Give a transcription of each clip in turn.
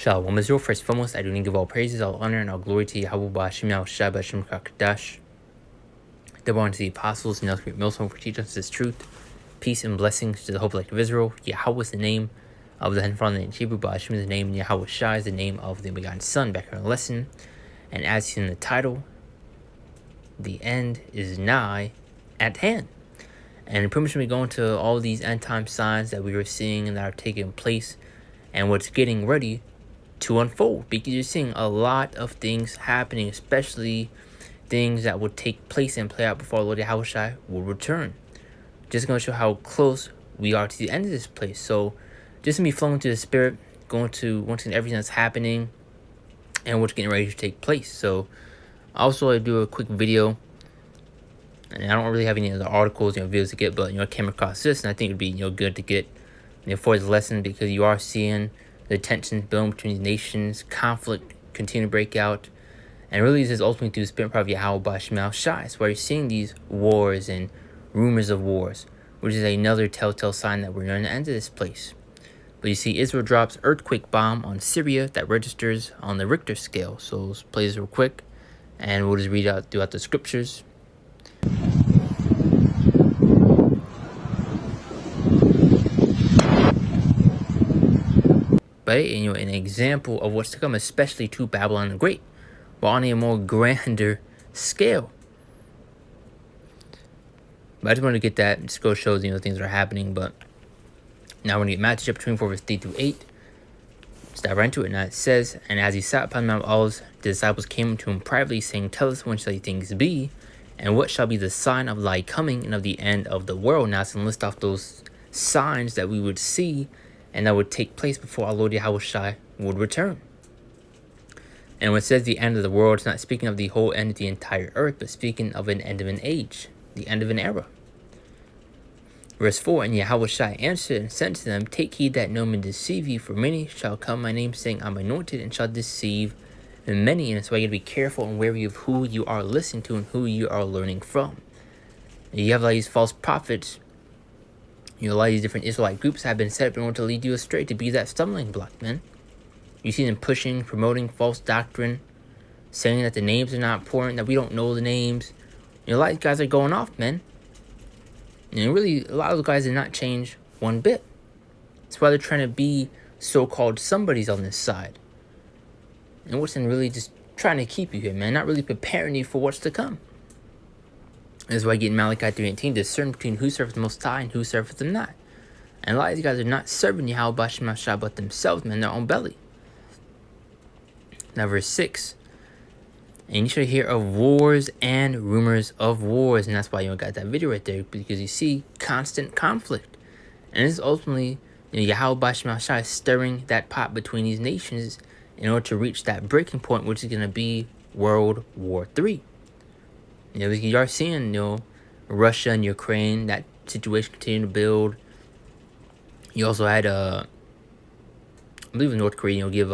Shalom Israel. First and foremost, I do give all praises, all honor, and all glory to Yahweh Ba'Shem Yahushua Ba'Shem Kakadash. The one to the apostles and great millstone for teaching us this truth. Peace and blessings to the whole collective of Israel. Yahweh is the name of the Heavenly Father in Hebrew. Ba'Shem is the name, and Yahweh Shai is the name of the begotten Son. Back in the lesson. And as seen in the title, the end is nigh at hand. And pretty much we go into all these end time signs that we were seeing and that are taking place and what's getting ready to unfold, because you're seeing a lot of things happening, especially things that would take place and play out before Lord Yahushua will return. Just going to show how close we are to the end of this place. So just to be flowing to the spirit, going to once again everything that's happening and what's getting ready to take place. So also I do a quick video, and I don't really have any other articles, videos to get, but I came across this, and I think it'd be good to get for this lesson, because you are seeing the tensions building between these nations, conflict continue to break out, and really this is ultimately through the spirit power of Yahweh Ba'Shem Yahushua. So where you're seeing these wars and rumors of wars, which is another telltale sign that we're near the end of this place. But you see Israel drops earthquake bomb on Syria that registers on the Richter scale. So let's play this real quick, and we'll just read out throughout the scriptures. But an example of what's to come, especially to Babylon the Great, but on a more grander scale. But I just wanted to get that, just go shows things are happening. But now we're going to get Matthew chapter 24, verse 3 through 8. Let's dive right into it. Now it says, "And as he sat upon the Mount of Olives, the disciples came to him privately, saying, Tell us, when shall these things be? And what shall be the sign of thy coming and of the end of the world?" Now it's going to list off those signs that we would see and that would take place before our Lord Yahushua would return. And when it says the end of the world, it's not speaking of the whole end of the entire earth, but speaking of an end of an age, the end of an era. Verse 4, "And Yahushua answered and said to them, Take heed that no man deceive you, for many shall come my name, saying, I'm anointed, and shall deceive many." And so I got to be careful and wary of who you are listening to and who you are learning from. You have these false prophets. A lot of these different Israelite groups have been set up in order to lead you astray, to be that stumbling block, man. You see them pushing, promoting false doctrine, saying that the names are not important, that we don't know the names. A lot of these guys are going off, man. And really, a lot of those guys did not change one bit. That's why they're trying to be so-called somebodies on this side. And what's in really just trying to keep you here, man, not really preparing you for what's to come. That's why I get in Malachi 3:18, discern between who serves the Most High and who serves them not. And a lot of these guys are not serving Yahweh Ba'Shem Yahushua but themselves, man, their own belly. Now verse 6, "And you shall hear of wars and rumors of wars." And that's why you got that video right there, because you see constant conflict. And this is ultimately Yahweh Ba'Shem Yahushua is stirring that pot between these nations in order to reach that breaking point, which is going to be World War III. You are seeing, Russia and Ukraine, that situation continue to build. You also had, I believe North Korea, give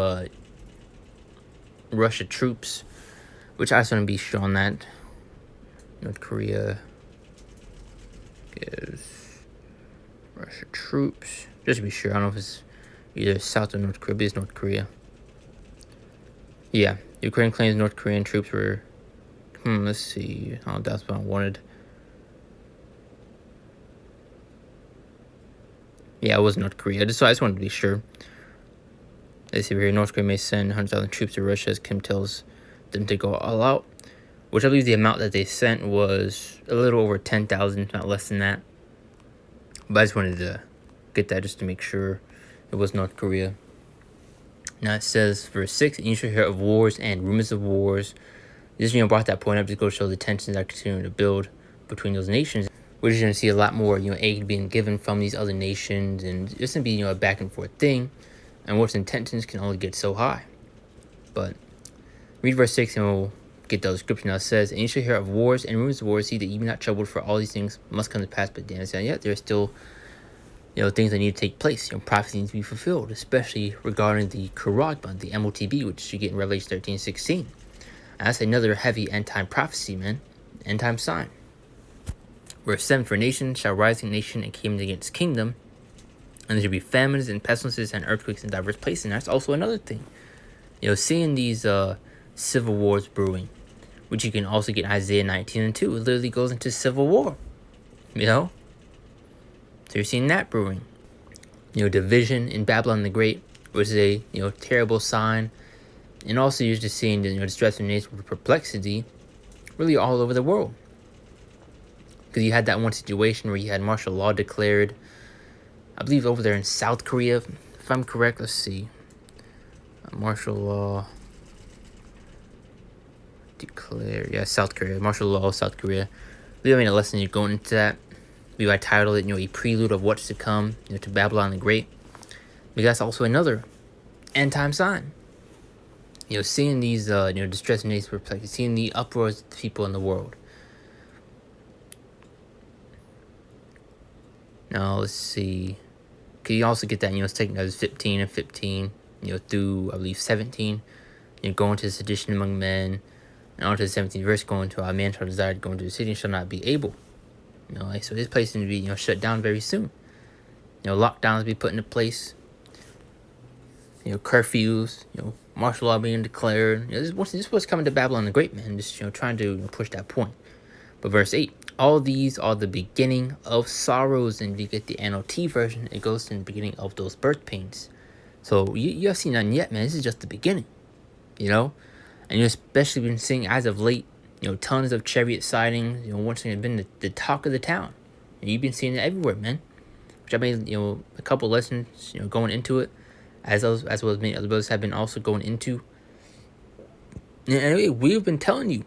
Russia troops, which I just want to be sure on that. North Korea gives Russia troops. Just to be sure, I don't know if it's either South or North Korea, but it's North Korea. Yeah, Ukraine claims North Korean troops were... let's see. Oh, that's what I wanted. Yeah, it was North Korea. I just wanted to be sure. They say here, North Korea may send 100,000 troops to Russia as Kim tells them to go all out. Which I believe the amount that they sent was a little over 10,000, not less than that. But I just wanted to get that just to make sure it was North Korea. Now it says, verse 6, "And you shall hear of wars and rumors of wars." This brought that point up to go show the tensions that are continuing to build between those nations. We're just going to see a lot more, aid being given from these other nations, and it's going to be, a back and forth thing. And what's in tensions can only get so high. But read verse 6 and we'll get the description. Now it says, "And you shall hear of wars and rumors of wars. See that ye be not troubled, for all these things must come to pass." But Dan said, yet there's still, things that need to take place. Prophecy needs to be fulfilled, especially regarding the Karagma, the MOTB, which you get in Revelation 13:16. That's another heavy end-time prophecy, man. End-time sign. Verse 7, "For nation shall rise against nation, and kingdom against kingdom. And there should be famines and pestilences and earthquakes in diverse places. And that's also another thing. Seeing these civil wars brewing, which you can also get in Isaiah 19 and 2. It literally goes into civil war. So you're seeing that brewing. Division in Babylon the Great, which is a terrible sign. And also you're just seeing the distress of nations with perplexity really all over the world. Because you had that one situation where you had martial law declared, I believe over there in South Korea, if I'm correct. Let's see. Martial law declared. Yeah, South Korea. Martial law, South Korea. We have a lesson you're going into that. I titled it, a prelude of what's to come, to Babylon the Great. Because that's also another end time sign. Seeing these, distressed nations perplexed, seeing the uproars of the people in the world. Now let's see. Can you also get that? It's taken as 15 and 15. Through I believe 17. Going to sedition among men, and on to the 17th verse, going to our man shall desire to go into the city and shall not be able. So this place is going to be shut down very soon. Lockdowns be put into place. Curfews. Martial law being declared. This is what's coming to Babylon the Great, man. Just trying to push that point. But verse 8, all these are the beginning of sorrows, and if you get the NLT version, it goes to the beginning of those birth pains. So you have seen nothing yet, man. This is just the beginning. And you've especially been seeing as of late, tons of chariot sightings. Once again, been the talk of the town. And you've been seeing it everywhere, man. Which I made, a couple lessons, going into it, as well as many other brothers have been also going into. And we've been telling you,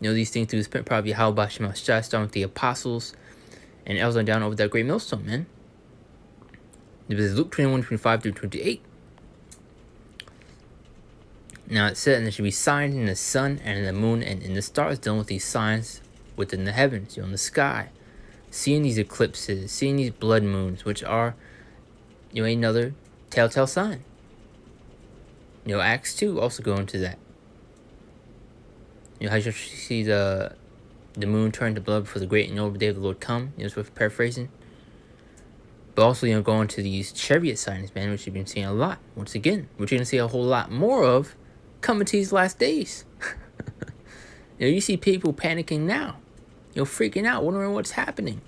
these things through the Spirit, probably how about Shema Shai, starting with the apostles, and else on down over that great millstone, man. This is Luke 21, 25 through 28. Now it said, and there should be signs in the sun and in the moon and in the stars, dealing with these signs within the heavens, in the sky. Seeing these eclipses, seeing these blood moons, which are, another telltale sign. Acts 2 also go into that. How you see the moon turn to blood before the great and noble day of the Lord come. With paraphrasing. But also, going to these chariot signs, man, which you've been seeing a lot. Once again, which you're going to see a whole lot more of coming to these last days. You see people panicking now. Freaking out, wondering what's happening.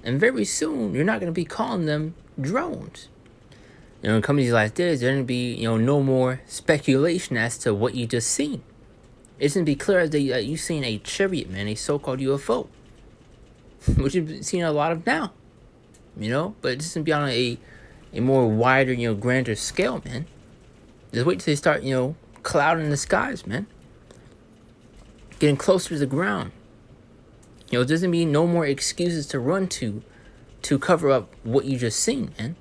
And very soon, you're not going to be calling them drones. Coming to these last days, there's going to be, no more speculation as to what you just seen. It's going to be clear as that you've seen a chariot, man, a so-called UFO. Which you've seen a lot of now. But it's going to be on a more wider, grander scale, man. Just wait till they start, clouding the skies, man. Getting closer to the ground. There's going to be no more excuses to run to cover up what you just seen, man.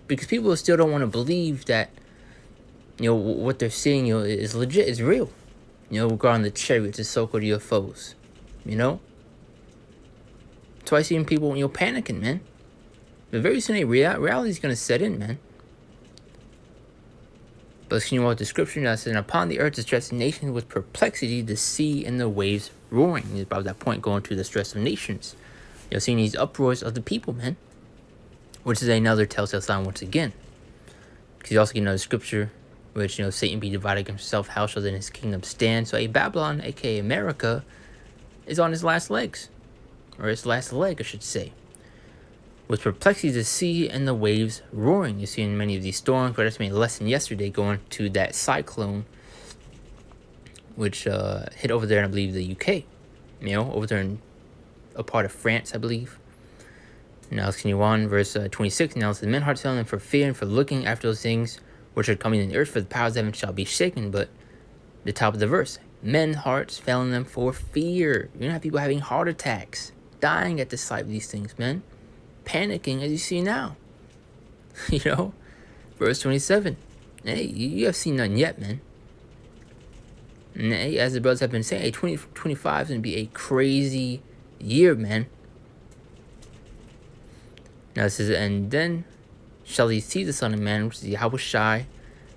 Because people still don't want to believe that, what they're seeing, is legit, is real. Regarding the chariots, the so-called UFOs. So I see people, panicking, man. But very soon, reality is going to set in, man. But let's continue with the scripture. Now it says, upon the earth distress of nations with perplexity, the sea and the waves roaring. It's about that point going to the stress of nations. Seeing these uproars of the people, man. Which is another telltale sign once again. Because you also get another scripture, which, Satan be divided against himself, how shall then his kingdom stand? So Babylon, aka America, is on his last legs. Or its last leg, I should say. With perplexity, the sea and the waves roaring. You see in many of these storms, but I just made a lesson yesterday going to that cyclone, which hit over there in, I believe, the UK. Over there in a part of France, I believe. Now let's continue on, verse 26. Now it says, men hearts failing them for fear and for looking after those things which are coming in the earth, for the powers of heaven shall be shaken. But the top of the verse, men hearts failing them for fear. You're gonna have people having heart attacks, dying at the sight of these things, man. Panicking as you see now. Verse 27. Hey, you have seen none yet, man. And hey, as the brothers have been saying, 2025 is going to be a crazy year, man. Now it says, and then shall he see the Son of Man, which is Yahweh Shai,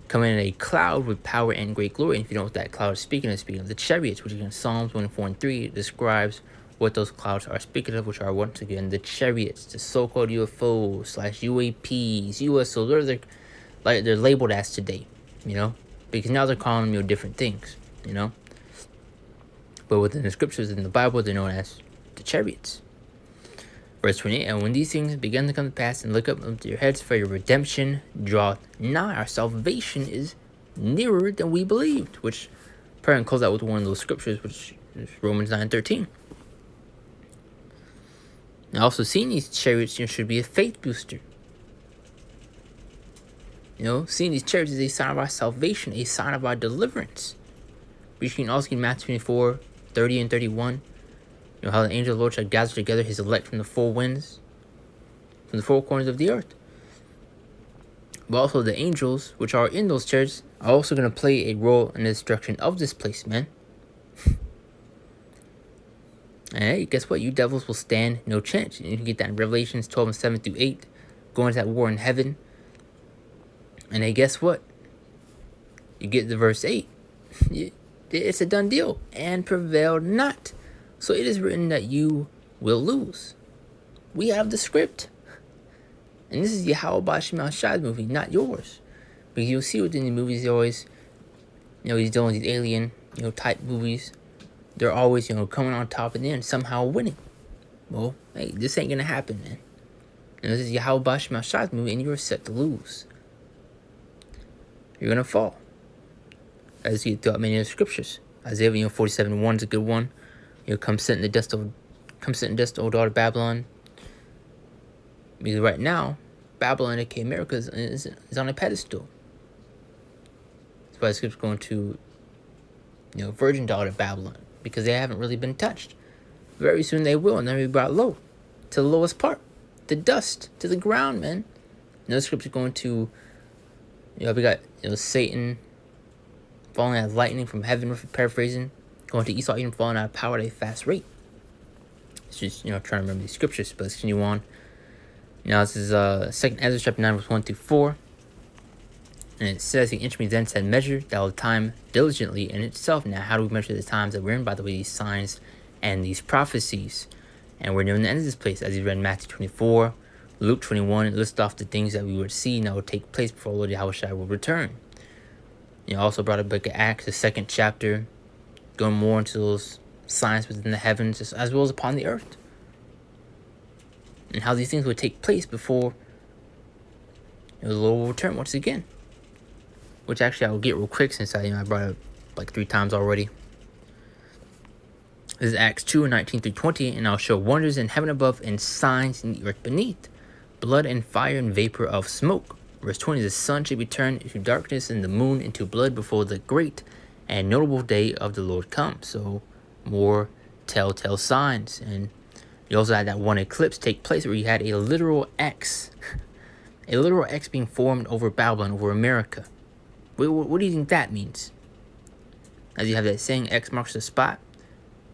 come in a cloud with power and great glory. And if you know what that cloud is speaking, it's speaking of the chariots, which is in Psalms 1:4 and 3. It describes what those clouds are speaking of, which are once again the chariots, the so-called UFOs slash UAPs, USOs, whatever they're labeled as today, because now they're calling them different things, But within the scriptures in the Bible, they're known as the chariots. Verse 28, and when these things begin to come to pass, and look up to your heads, for your redemption draweth nigh. Our salvation is nearer than we believed, which probably close out with one of those scriptures, which is Romans 9:13. Now, also seeing these chariots should be a faith booster. Seeing these chariots is a sign of our salvation, a sign of our deliverance. We can also get Matthew 24:30 and 31. How the angel of the Lord shall gather together his elect from the four winds, from the four corners of the earth. But also the angels, which are in those chariots, are also going to play a role in the destruction of this place, man. And hey, guess what? You devils will stand no chance. And you can get that in Revelations 12:7-8, going to that war in heaven. And hey, guess what? You get the verse 8. It's a done deal. And prevail not. So it is written that you will lose. We have the script. And this is Yahweh Shema Shai's movie, not yours. Because you'll see within the movies, they always, he's dealing with these alien, type movies. They're always, coming on top and then somehow winning. Well, hey, this ain't gonna happen, man. And this is Yahweh Shema Shai's movie, and you're set to lose. You're gonna fall. As you throughout many of the scriptures. Isaiah 47:1 is a good one. Come sit in the dust, O daughter of Babylon. Because right now, Babylon, aka America, is on a pedestal. That's why the script's going to, virgin daughter of Babylon, because they haven't really been touched. Very soon they will, and they'll be brought low, to the lowest part, to dust, to the ground, man. The script's going to, we got Satan falling as lightning from heaven, paraphrasing. Going to Esau, even falling out of power at a fast rate. It's just, trying to remember these scriptures, but let's continue on. Now, this is 2nd Ezra chapter 9, verse 1-4. And it says, the instrument then said, measure thou the time diligently in itself. Now, how do we measure the times that we're in? By the way, these signs and these prophecies. And we're nearing the end of this place. As you read in Matthew 24, Luke 21, it lists off the things that we would see and that would take place before Lord Yahweh Shai will return. Also brought up book of Acts, the 2nd chapter, going more into those signs within the heavens as well as upon the earth. And how these things would take place before the Lord will return once again. Which actually I will get real quick since I brought it up like 3 times already. This is Acts 2:19-20, and I'll show wonders in heaven above and signs in the earth beneath, blood and fire and vapor of smoke. Verse 20, the sun shall be turned into darkness and the moon into blood before the great and notable day of the Lord comes. So more telltale signs. And you also had that one eclipse take place where you had a literal X. A literal X being formed over Babylon, over America. What do you think that means? As you have that saying, X marks the spot.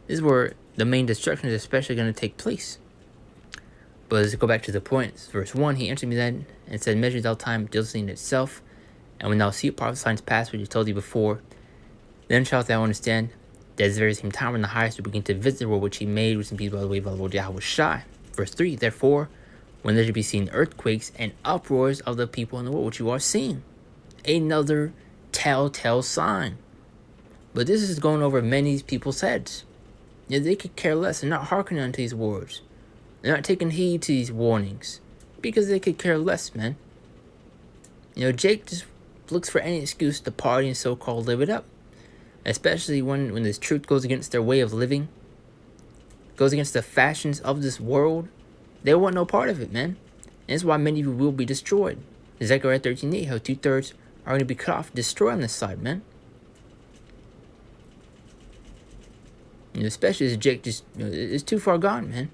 This is where the main destruction is especially going to take place. But let's go back to the point. Verse 1, he answered me then and said, measure thou time diligently in itself. And when thou see a part of the signs pass, which I told thee before, then shalt thou understand that at the very same time when the highest will begin to visit the world which he made, which be by the way of the Lord Yahweh Shai. Verse 3, therefore, when there shall be seen earthquakes and uproars of the people in the world, which you are seeing. Another telltale sign. But this is going over many people's heads. They could care less. They're not hearkening unto these words. They're not taking heed to these warnings. Because they could care less, man. Jake just looks for any excuse to party and so-called live it up. Especially when this truth goes against their way of living. Goes against the fashions of this world. They want no part of it, man. And that's why many of you will be destroyed. Zechariah 13:8, how 2/3 are going to be cut off, destroyed on this side, man. Especially as Jake just, it's too far gone, man.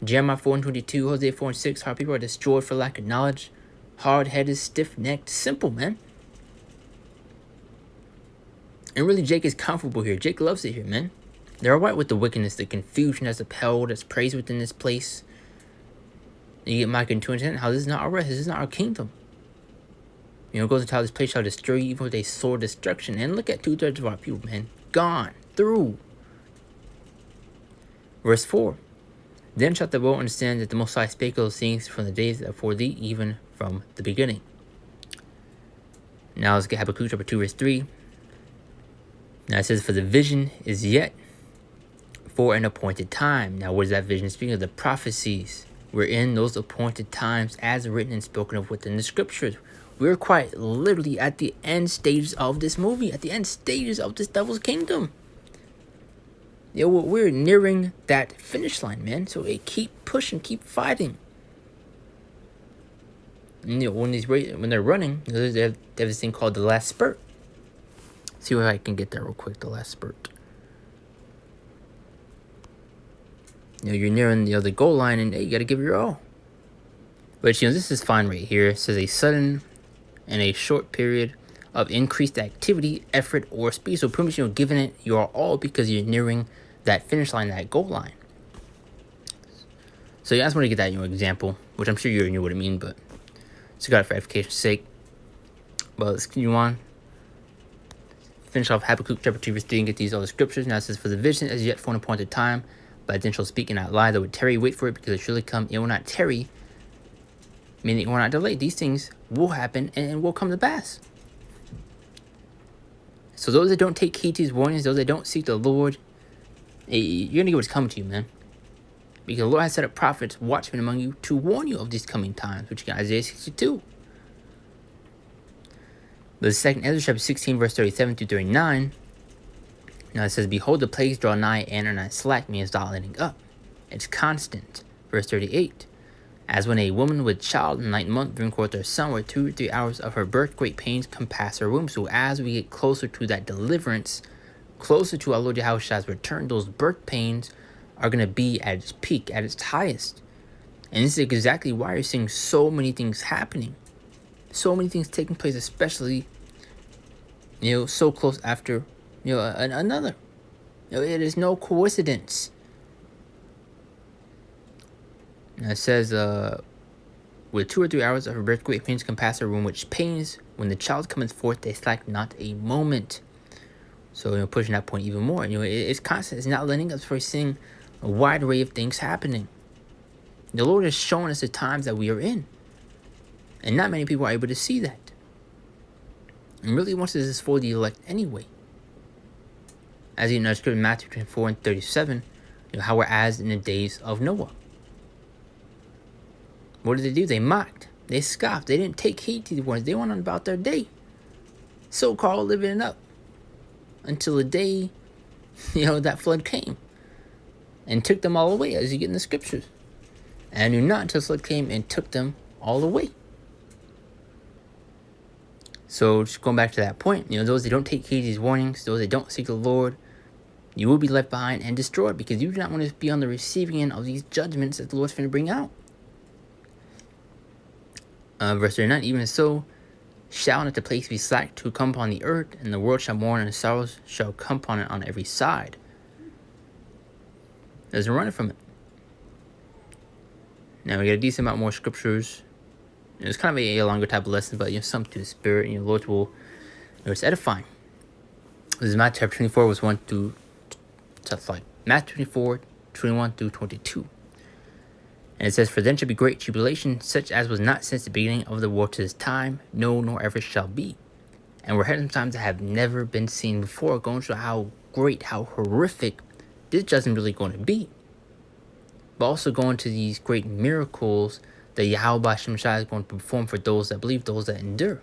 Jeremiah 4:22, Hosea 4:6, how people are destroyed for lack of knowledge. Hard-headed, stiff-necked, simple, man. And really, Jake is comfortable here. Jake loves it here, man. They're alright with the wickedness, the confusion that's upheld, that's praised within this place. You get Micah 2:10, how this is not our rest, this is not our kingdom. It goes into how this place shall destroy you even with a sword destruction. And look at 2/3 of our people, man. Gone. Through. Verse 4. Then shalt thou well understand that the Most High spake those things from the days afore thee, even from the beginning. Now let's get Habakkuk chapter 2, verse 3. Now it says, for the vision is yet for an appointed time. Now what is that vision? Speaking of the prophecies, we're in those appointed times as written and spoken of within the scriptures. We're quite literally at the end stages of this movie, at the end stages of this devil's kingdom. We're nearing that finish line, man. So keep pushing, keep fighting. And, when they're running, they have this thing called the last spurt. See if I can get there real quick. The last spurt. You're nearing the goal line, and you got to give it your all. But this is fine right here. It says a sudden and a short period of increased activity, effort, or speed. So pretty much giving it your all because you're nearing that finish line, that goal line. So I just want to get that example, which I'm sure you already knew what I mean, but just got it for edification's sake. But let's continue on. Finish off Habakkuk chapter 2, verse 3, and get these other scriptures. Now it says, for the vision as yet for an appointed time, but then shall speak and not lie, though it tarry, wait for it, because it surely come, it will not tarry, meaning it will not delay. These things will happen and will come to pass. So those that don't take heed to these warnings, those that don't seek the Lord, you're going to get what's coming to you, man. Because the Lord has set up prophets, watchmen among you, to warn you of these coming times, which you got Isaiah 62. The second Ezra chapter 16, verse 37 through 39. Now it says, behold, the plagues draw nigh and are not slack, means it's not letting up. It's constant. Verse 38. As when a woman with child in the 9th month bring forth her son, where 2 or 3 hours of her birth, great pains compass her womb. So as we get closer to that deliverance, closer to our Lord Yahushua's return, those birth pains are going to be at its peak, at its highest. And this is exactly why you're seeing so many things happening. So many things taking place, especially, so close after, another. It is no coincidence. Now it says, with 2 or 3 hours of her birth, great pains compass her womb, which pains, when the child cometh forth, they slack not a moment. So, pushing that point even more. It's constant. It's not letting us. We're seeing a wide array of things happening. The Lord is showing us the times that we are in. And not many people are able to see that. And really, once this is for the elect anyway. As you know, scripture in Matthew 24 and 37, how we're as in the days of Noah. What did they do? They mocked. They scoffed. They didn't take heed to the warnings. They went on about their day. So-called living it up. Until the day, that flood came. And took them all away, as you get in the scriptures. And knew not until the flood came and took them all away. So, just going back to that point, those that don't take heed to these warnings, those that don't seek the Lord, you will be left behind and destroyed, because you do not want to be on the receiving end of these judgments that the Lord's going to bring out. Verse 39, even so, shall not the place be slack to come upon the earth, and the world shall mourn, and the sorrows shall come upon it on every side. There's a running from it. Now we got a decent amount more scriptures. It's kind of a longer type of lesson, but something to the spirit. Lord will, it's edifying. This is Matthew chapter 24, was 1 through, Matthew 24, 21 through 22. And it says, for then shall be great tribulation, such as was not since the beginning of the world to this time, no, nor ever shall be. And we're heading times that have never been seen before, going to show how great, how horrific this judgment really going to be. But also going to these great miracles that Yahweh Hashem Shai is going to perform for those that believe, those that endure.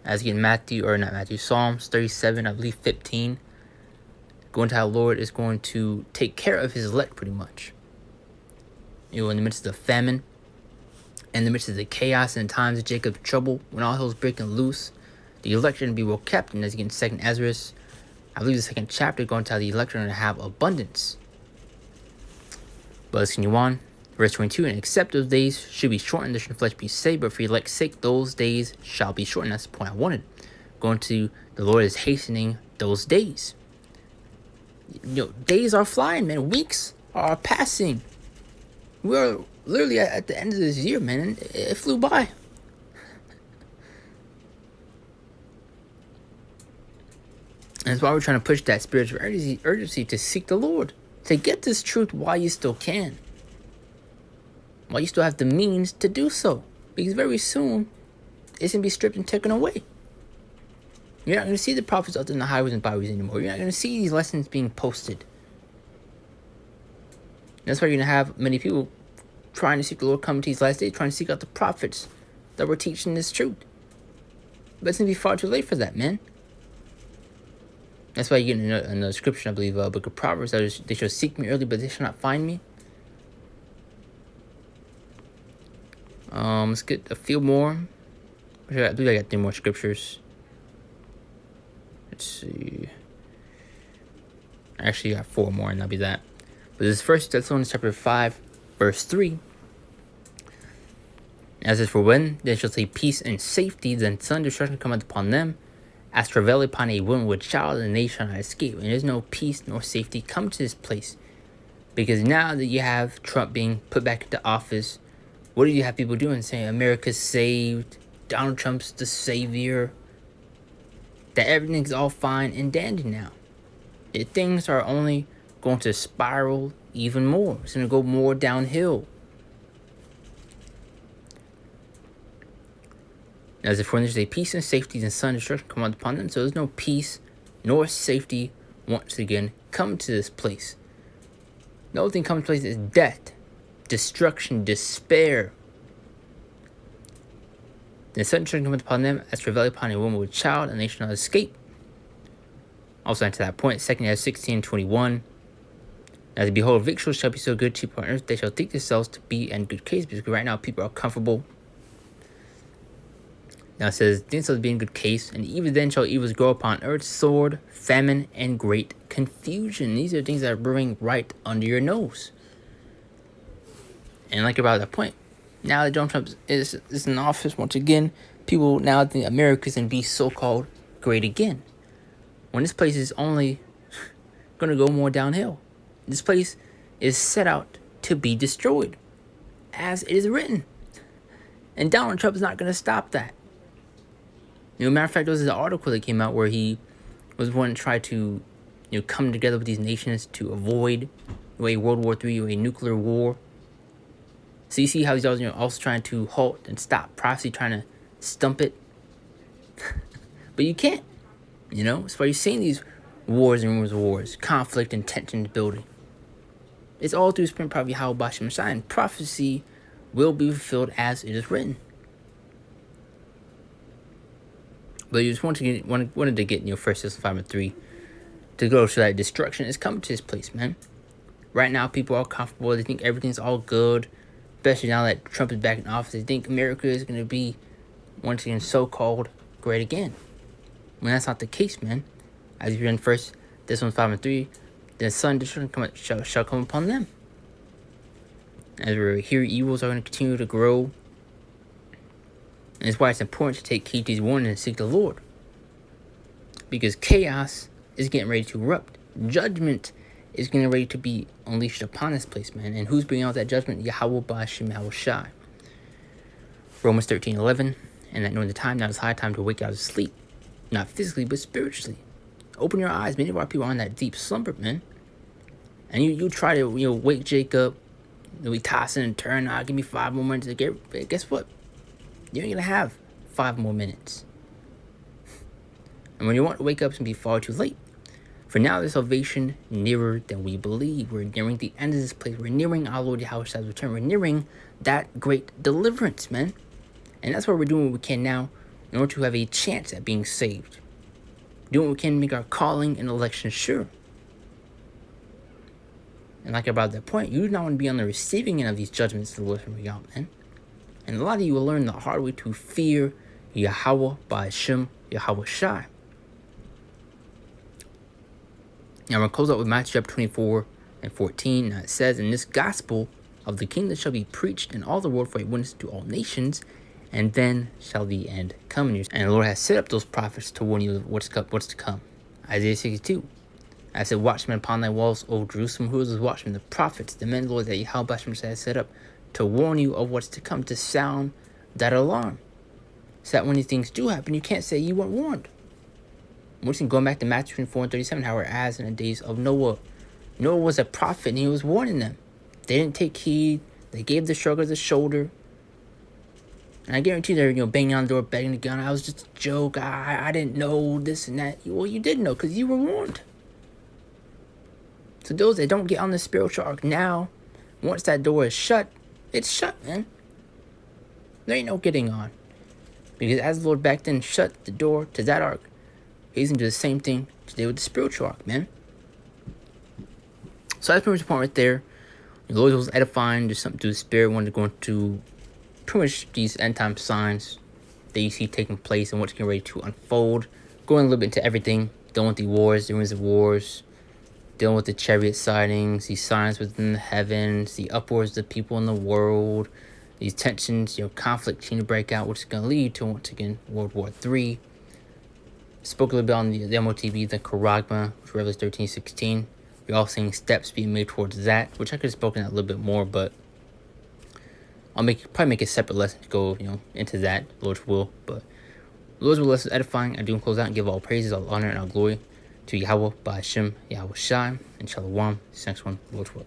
As in Psalms 37, I believe 15, going to how Lord is going to take care of his elect pretty much. In the midst of the famine, in the midst of the chaos and times of Jacob's trouble, when all hell's breaking loose, the elect are going to be well kept. And as again, 2nd Ezra, I believe the 2nd chapter, going to how the elect are going to have abundance. But let's continue on. Verse 22, and except those days should be shortened, there should flesh be saved, but for elect's sake, those days shall be shortened. That's the point I wanted. Going to, the Lord is hastening those days. Days are flying, man. Weeks are passing. We're literally at the end of this year, man. It flew by. And that's why we're trying to push that spiritual urgency to seek the Lord. to get this truth while you still can. While you still have the means to do so. Because very soon, it's going to be stripped and taken away. You're not going to see the prophets out there in the highways and byways anymore. You're not going to see these lessons being posted. That's why you're going to have many people trying to seek the Lord coming to these last days, trying to seek out the prophets that were teaching this truth. But it's going to be far too late for that, man. That's why you get in another scripture, I believe, book of Proverbs, that they shall seek me early, but they shall not find me. Let's get a few more. I believe I got 3 more scriptures. Let's see. I actually got 4 more, and that'll be that. But this is 1 Thessalonians chapter 5, verse 3. As is for when they shall say peace and safety, then sudden destruction cometh upon them, as travail upon a woman with child, and they shall not escape. And there's no peace nor safety come to this place. Because now that you have Trump being put back into office, what do you have people doing? Saying America's saved, Donald Trump's the savior, that everything's all fine and dandy now. Things are only going to spiral even more. It's going to go more downhill. As if when there's a peace and safety, and sudden destruction come upon them. So there's no peace nor safety once again come to this place. The only thing comes to place is death, destruction, despair. Then sudden destruction cometh upon them, as travail upon a woman with child, and they shall not escape. Also, to that point, 2 Kings 16:21. As behold, victuals shall be so good to people on earth, they shall think themselves to be in good case, because right now people are comfortable. Now it says, think themselves to be in good case, and even then shall evils grow upon earth, sword, famine, and great confusion. These are things that are brewing right under your nose. And like about that point, now that Donald Trump is in office once again, people now think America's going to be so-called great again. When this place is only going to go more downhill. This place is set out to be destroyed, as it is written. And Donald Trump is not going to stop that. Matter of fact, there was an article that came out where he was wanting to try to, come together with these nations to avoid a World War III or a nuclear war. So you see how he's also trying to halt and stop prophecy, trying to stump it. But you can't. That's why you're seeing these wars and rumors of wars, conflict and tensions building. It's all through Spirit Prophet Yahweh Bashem Messiah, and prophecy will be fulfilled as it is written. But you just wanted to get 1 Thessalonians 5:3 to go so that destruction is coming to this place, man. Right now, people are comfortable. They think everything's all good, especially now that Trump is back in office. They think America is going to be once again so-called great again. When that's not the case, man. As you read in 1 Thessalonians 5:3, the sudden destruction shall come upon them. As we hear, evils are going to continue to grow. And that's why it's important to take heed to these warnings and seek the Lord. Because chaos is getting ready to erupt. Judgment is getting ready to be unleashed upon this place, man. And who's bringing out that judgment? Yahweh Bashem Yahweh Shai. Romans 13:11. And that knowing the time, now is high time to wake out of sleep. Not physically, but spiritually. Open your eyes. Many of our people are in that deep slumber, man. And you try to wake Jacob. You'll be tossing and turning. Give me 5 more minutes to get. Guess what? You ain't gonna have 5 more minutes. And when you want to wake up, it's gonna be far too late. For now, the salvation nearer than we believe. We're nearing the end of this place. We're nearing our Lord Yahweh Shai's return. We're nearing that great deliverance, man. And that's why we're doing what we can now in order to have a chance at being saved. Doing what we can to make our calling and election sure. And like about that point, you do not want to be on the receiving end of these judgments the Lord bring out, man. And a lot of you will learn the hard way to fear Yahweh Bashem Yahweh Shai. Now we're going to close out with Matthew chapter 24:14. Now it says, "And this gospel of the kingdom shall be preached in all the world for a witness to all nations, and then shall the end come." And the Lord has set up those prophets to warn you of what's to come. Isaiah 62. I said, "Watchmen upon thy walls, O Jerusalem." Who is those watchmen? The prophets, the men, Lord, that Yahweh Bashem has set up to warn you of what's to come, to sound that alarm. So that when these things do happen, you can't say you weren't warned. We're just going back to Matthew 24:37, how we're as in the days of Noah, Noah was a prophet and he was warning them. They didn't take heed. They gave the strugglers a shoulder. And I guarantee they're, banging on the door, begging the gun. I was just a joke. I didn't know this and that. Well, you did know because you were warned. So those that don't get on the spiritual arc now, once that door is shut, it's shut, man. There ain't no getting on. Because as the Lord back then shut the door to that arc, he's going to do the same thing today with the spiritual arc, man. So that's pretty much the point right there. The Lord was edifying, just something to the spirit, wanted to go into pretty much these end time signs that you see taking place and what's getting ready to unfold. Going a little bit into everything, dealing with the wars, the rumors of wars, dealing with the chariot sightings, these signs within the heavens, the upwards of the people in the world, these tensions, conflict continuing to break out, which is going to lead to, once again, World War III. Spoke a little bit on the MOTV, the Charagma, which Revelation 13:16. We're all seeing steps being made towards that, which I could have spoken a little bit more, but I'll probably make a separate lesson to go, into that, Lord's will. But Lord's will lesson edifying. I do close out and give all praises, all honor, and all glory to Yahweh, Ba'ashem, Yahweh Shai, and Shalom. This next one, Lord's will.